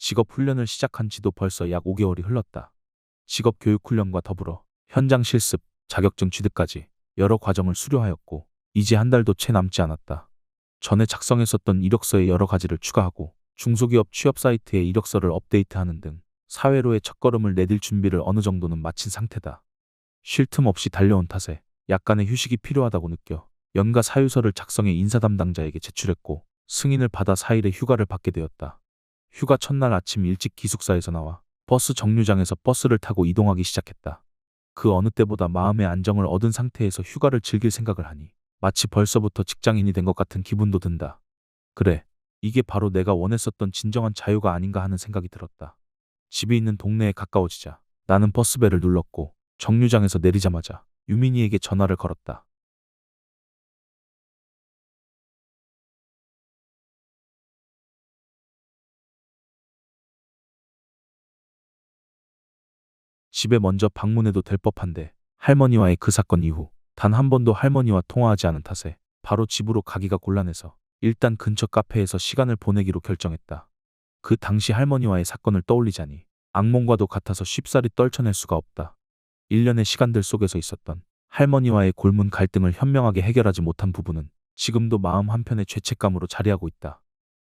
직업 훈련을 시작한 지도 벌써 약 5개월이 흘렀다. 직업 교육 훈련과 더불어 현장 실습, 자격증 취득까지 여러 과정을 수료하였고 이제 한 달도 채 남지 않았다. 전에 작성했었던 이력서에 여러 가지를 추가하고 중소기업 취업 사이트에 이력서를 업데이트하는 등 사회로의 첫걸음을 내딜 준비를 어느 정도는 마친 상태다. 쉴 틈 없이 달려온 탓에 약간의 휴식이 필요하다고 느껴 연가 사유서를 작성해 인사 담당자에게 제출했고 승인을 받아 4일의 휴가를 받게 되었다. 휴가 첫날 아침 일찍 기숙사에서 나와 버스 정류장에서 버스를 타고 이동하기 시작했다. 그 어느 때보다 마음의 안정을 얻은 상태에서 휴가를 즐길 생각을 하니 마치 벌써부터 직장인이 된 것 같은 기분도 든다. 그래, 이게 바로 내가 원했었던 진정한 자유가 아닌가 하는 생각이 들었다. 집이 있는 동네에 가까워지자 나는 버스벨을 눌렀고 정류장에서 내리자마자 유민이에게 전화를 걸었다. 집에 먼저 방문해도 될 법한데 할머니와의 그 사건 이후 단 한 번도 할머니와 통화하지 않은 탓에 바로 집으로 가기가 곤란해서 일단 근처 카페에서 시간을 보내기로 결정했다. 그 당시 할머니와의 사건을 떠올리자니 악몽과도 같아서 쉽사리 떨쳐낼 수가 없다. 1년의 시간들 속에서 있었던 할머니와의 골문 갈등을 현명하게 해결하지 못한 부분은 지금도 마음 한편의 죄책감으로 자리하고 있다.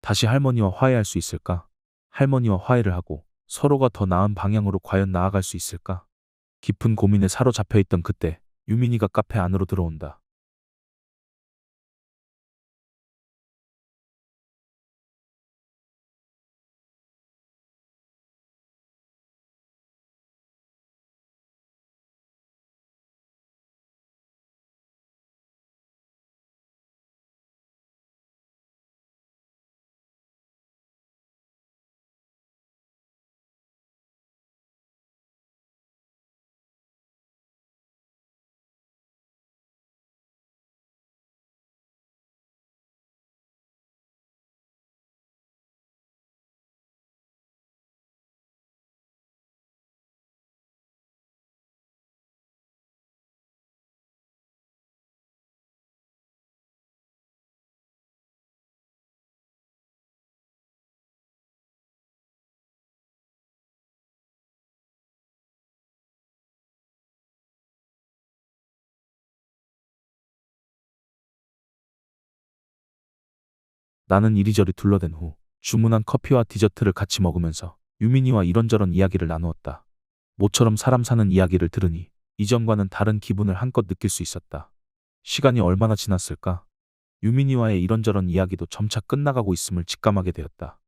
다시 할머니와 화해할 수 있을까? 할머니와 화해를 하고 서로가 더 나은 방향으로 과연 나아갈 수 있을까? 깊은 고민에 사로잡혀 있던 그때 유민이가 카페 안으로 들어온다. 나는 이리저리 둘러댄 후 주문한 커피와 디저트를 같이 먹으면서 유민이와 이런저런 이야기를 나누었다. 모처럼 사람 사는 이야기를 들으니 이전과는 다른 기분을 한껏 느낄 수 있었다. 시간이 얼마나 지났을까? 유민이와의 이런저런 이야기도 점차 끝나가고 있음을 직감하게 되었다.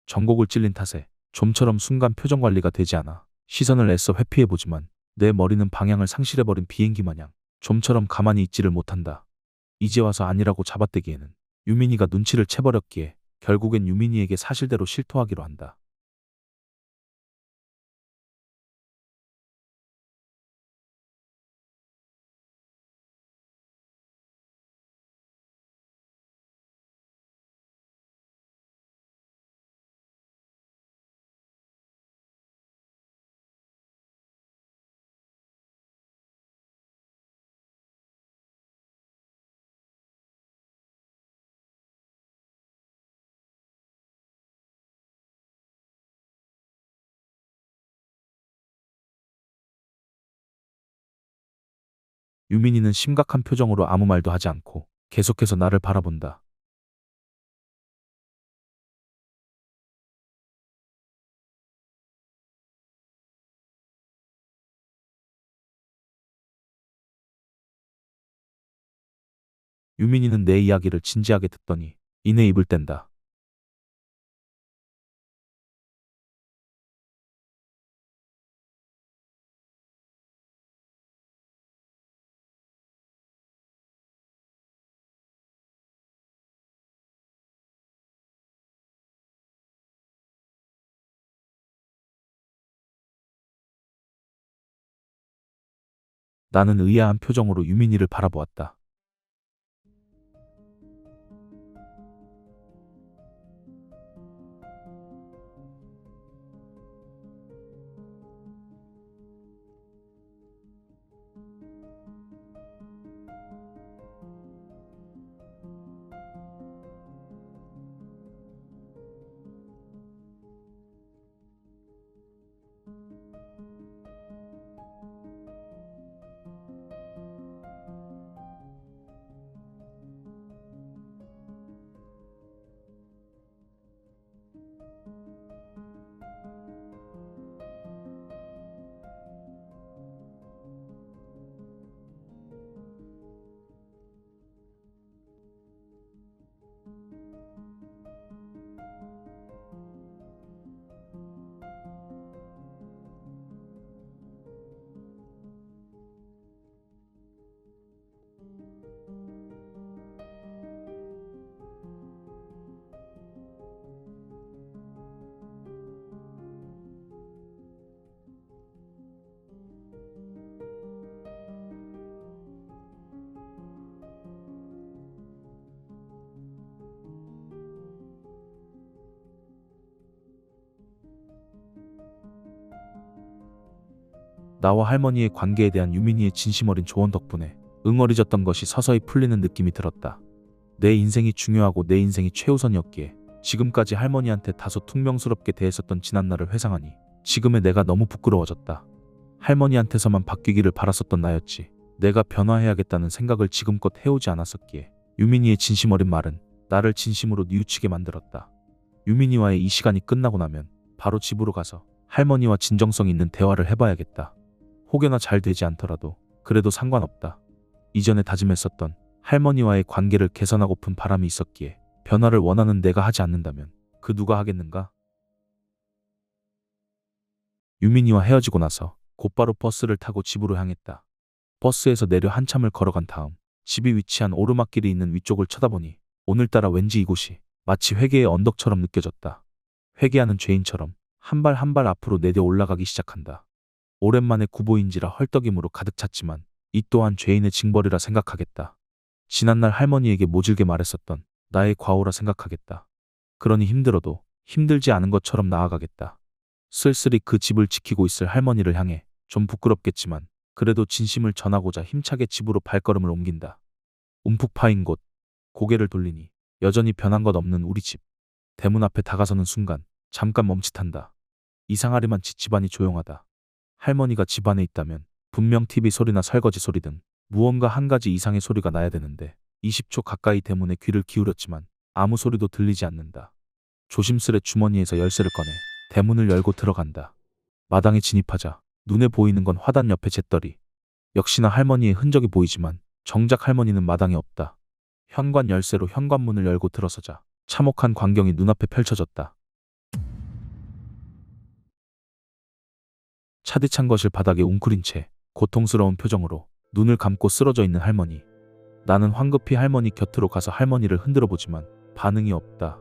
전곡을 찔린 탓에 좀처럼 순간 표정 관리가 되지 않아 시선을 애써 회피해보지만 내 머리는 방향을 상실해버린 비행기 마냥 좀처럼 가만히 있지를 못한다. 이제 와서 아니라고 잡아떼기에는 유민이가 눈치를 채버렸기에 결국엔 유민이에게 사실대로 실토하기로 한다. 유민이는 심각한 표정으로 아무 말도 하지 않고 계속해서 나를 바라본다. 유민이는 내 이야기를 진지하게 듣더니 이내 입을 뗀다. 나는 의아한 표정으로 유민이를 바라보았다. 나와 할머니의 관계에 대한 유민이의 진심 어린 조언 덕분에 응어리졌던 것이 서서히 풀리는 느낌이 들었다. 내 인생이 중요하고 내 인생이 최우선이었기에 지금까지 할머니한테 다소 퉁명스럽게 대했었던 지난날을 회상하니 지금의 내가 너무 부끄러워졌다. 할머니한테서만 바뀌기를 바랐었던 나였지 내가 변화해야겠다는 생각을 지금껏 해오지 않았었기에 유민이의 진심 어린 말은 나를 진심으로 뉘우치게 만들었다. 유민이와의 이 시간이 끝나고 나면 바로 집으로 가서 할머니와 진정성 있는 대화를 해봐야겠다. 혹여나 잘 되지 않더라도 그래도 상관없다. 이전에 다짐했었던 할머니와의 관계를 개선하고픈 바람이 있었기에 변화를 원하는 내가 하지 않는다면 그 누가 하겠는가? 유민이와 헤어지고 나서 곧바로 버스를 타고 집으로 향했다. 버스에서 내려 한참을 걸어간 다음 집이 위치한 오르막길이 있는 위쪽을 쳐다보니 오늘따라 왠지 이곳이 마치 회개의 언덕처럼 느껴졌다. 회개하는 죄인처럼 한 발 한 발 앞으로 내려 올라가기 시작한다. 오랜만에 구보인지라 헐떡임으로 가득 찼지만 이 또한 죄인의 징벌이라 생각하겠다. 지난날 할머니에게 모질게 말했었던 나의 과오라 생각하겠다. 그러니 힘들어도 힘들지 않은 것처럼 나아가겠다. 쓸쓸히 그 집을 지키고 있을 할머니를 향해 좀 부끄럽겠지만 그래도 진심을 전하고자 힘차게 집으로 발걸음을 옮긴다. 움푹 파인 곳, 고개를 돌리니 여전히 변한 것 없는 우리 집. 대문 앞에 다가서는 순간 잠깐 멈칫한다. 이상하리만치 집안이 조용하다. 할머니가 집안에 있다면 분명 TV 소리나 설거지 소리 등 무언가 한 가지 이상의 소리가 나야 되는데 20초 가까이 대문에 귀를 기울였지만 아무 소리도 들리지 않는다. 조심스레 주머니에서 열쇠를 꺼내 대문을 열고 들어간다. 마당에 진입하자 눈에 보이는 건 화단 옆에 잿더리. 역시나 할머니의 흔적이 보이지만 정작 할머니는 마당에 없다. 현관 열쇠로 현관문을 열고 들어서자 참혹한 광경이 눈앞에 펼쳐졌다. 차디찬 거실 바닥에 웅크린 채 고통스러운 표정으로 눈을 감고 쓰러져 있는 할머니. 나는 황급히 할머니 곁으로 가서 할머니를 흔들어 보지만 반응이 없다.